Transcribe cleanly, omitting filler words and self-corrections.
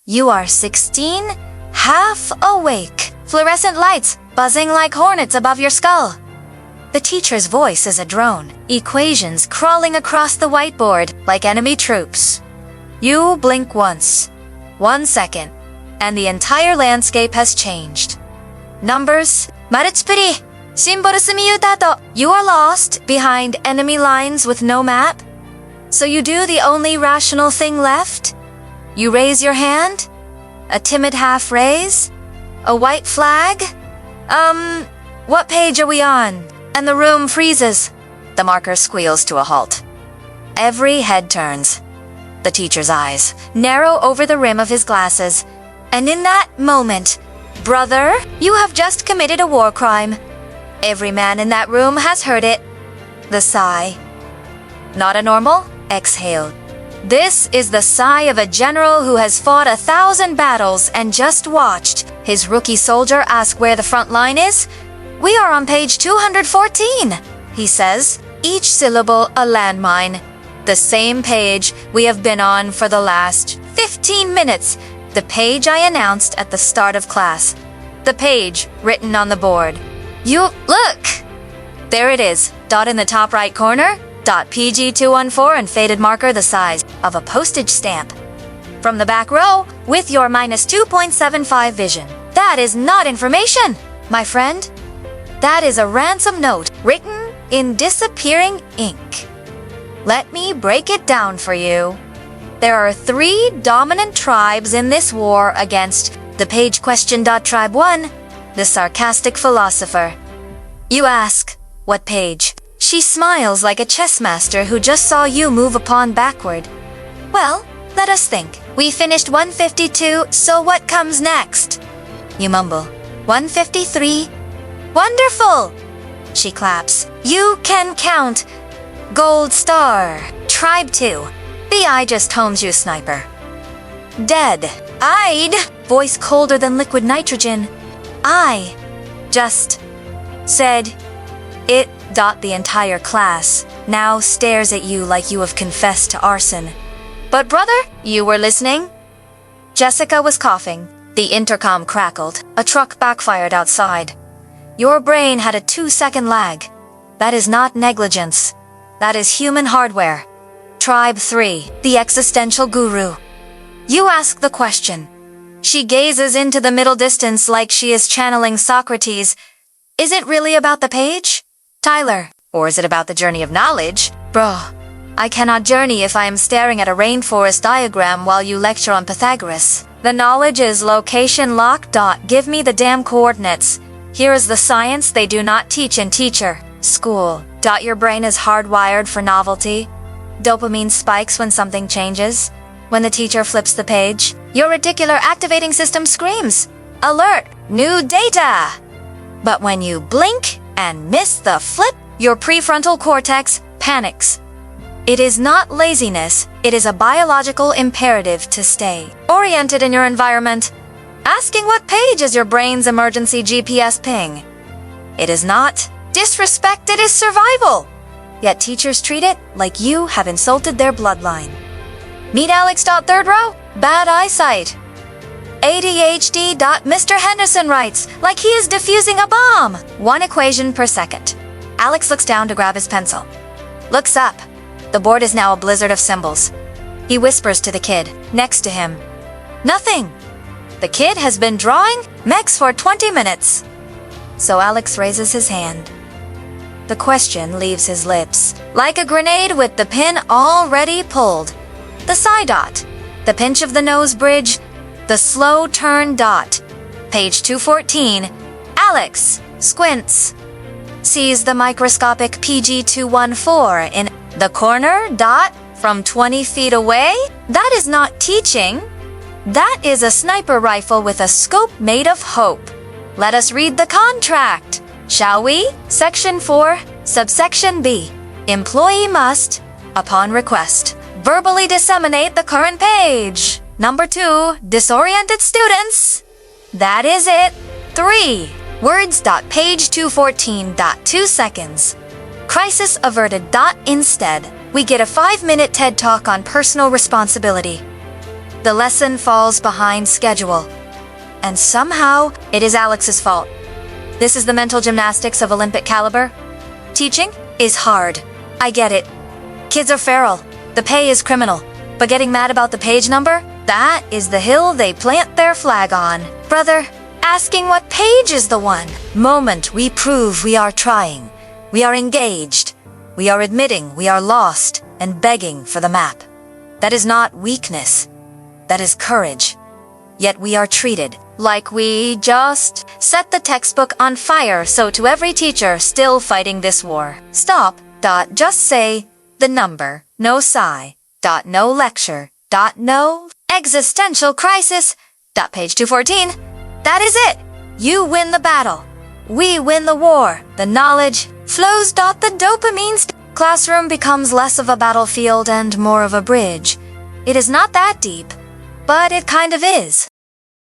You are 16, half awake. Fluorescent lights buzzing like hornets above your skull. The teacher's voice is a drone. Equations crawling across the whiteboard like enemy troops. You blink once, 1 second, and the entire landscape has changed. Numbers, marutsupuri, symbol sumiyuta to. You are lost behind enemy lines with no map. So you do the only rational thing left? You raise your hand? A timid half raise? A white flag? What page are we on? And the room freezes. The marker squeals to a halt. Every head turns. The teacher's eyes narrow over the rim of his glasses. And in that moment, brother, you have just committed a war crime. Every man in that room has heard it. The sigh. Not a normal exhale. This is the sigh of a general who has fought 1,000 battles and just watched his rookie soldier ask where the front line is. We are on page 214, he says, each syllable a landmine. The same page we have been on for the last 15 minutes. The page I announced at the start of class. The page written on the board. You look! There it is, dot in the top right corner, dot PG214 and faded marker the size of a postage stamp. From the back row, with your minus 2.75 vision. That is not information, my friend. That is a ransom note written in disappearing ink. Let me break it down for you. There are 3 dominant tribes in this war against the page question. Tribe 1, the Sarcastic Philosopher. You ask, what page? She smiles like a chess master who just saw you move a pawn backward. Well, let us think. We finished 152, so what comes next? You mumble, 153. Wonderful! She claps. You can count. Gold star. Tribe 2. The eye just homes you, sniper. Dead. I'd. Voice colder than liquid nitrogen. I just said it. The entire class now stares at you like you have confessed to arson. But brother, you were listening? Jessica was coughing. The intercom crackled. A truck backfired outside. Your brain had a 2-second lag. That is not negligence. That is human hardware. Tribe 3, the Existential Guru. You ask the question. She gazes into the middle distance like she is channeling Socrates. Is it really about the page? Tyler, or is it about the journey of knowledge? Bro, I cannot journey if I am staring at a rainforest diagram while you lecture on Pythagoras. The knowledge is location locked. Give me the damn coordinates. Here is the science they do not teach in teacher school. Your brain is hardwired for novelty. Dopamine spikes when something changes. When the teacher flips the page, your reticular activating system screams, alert, new data. But when you blink and miss the flip, your prefrontal cortex panics. It is not laziness, it is a biological imperative to stay oriented in your environment. Asking what page is your brain's emergency GPS ping. It is not disrespect, it is survival. Yet teachers treat it like you have insulted their bloodline. Meet Alex. Third row, bad eyesight. ADHD. Mr. Henderson writes, like he is defusing a bomb. 1 equation per second. Alex looks down to grab his pencil. Looks up. The board is now a blizzard of symbols. He whispers to the kid next to him. Nothing. The kid has been drawing mechs for 20 minutes. So Alex raises his hand. The question leaves his lips, like a grenade with the pin already pulled. The side dot. The pinch of the nose bridge. The slow turn dot. Page 214. Alex squints. Sees the microscopic PG214 in the corner dot from 20 feet away. That is not teaching. That is a sniper rifle with a scope made of hope. Let us read the contract, shall we? Section 4, subsection B. Employee must, upon request, verbally disseminate the current page. Number 2, disoriented students. That is it. 3, words. Page 214. 2 seconds. Crisis averted. Instead, we get a 5-minute TED Talk on personal responsibility. The lesson falls behind schedule. And somehow, it is Alex's fault. This is the mental gymnastics of Olympic caliber. Teaching is hard. I get it. Kids are feral. The pay is criminal. But getting mad about the page number? That is the hill they plant their flag on. Brother, asking what page is the one? Moment we prove we are trying. We are engaged. We are admitting we are lost and begging for the map. That is not weakness. That is courage. Yet we are treated like we just set the textbook on fire, so to every teacher still fighting this war. Stop. Just say the number. No sigh. No lecture. No existential crisis. Page 214. That is it. You win the battle. We win the war. The knowledge flows. The dopamine classroom becomes less of a battlefield and more of a bridge. It is not that deep, but it kind of is.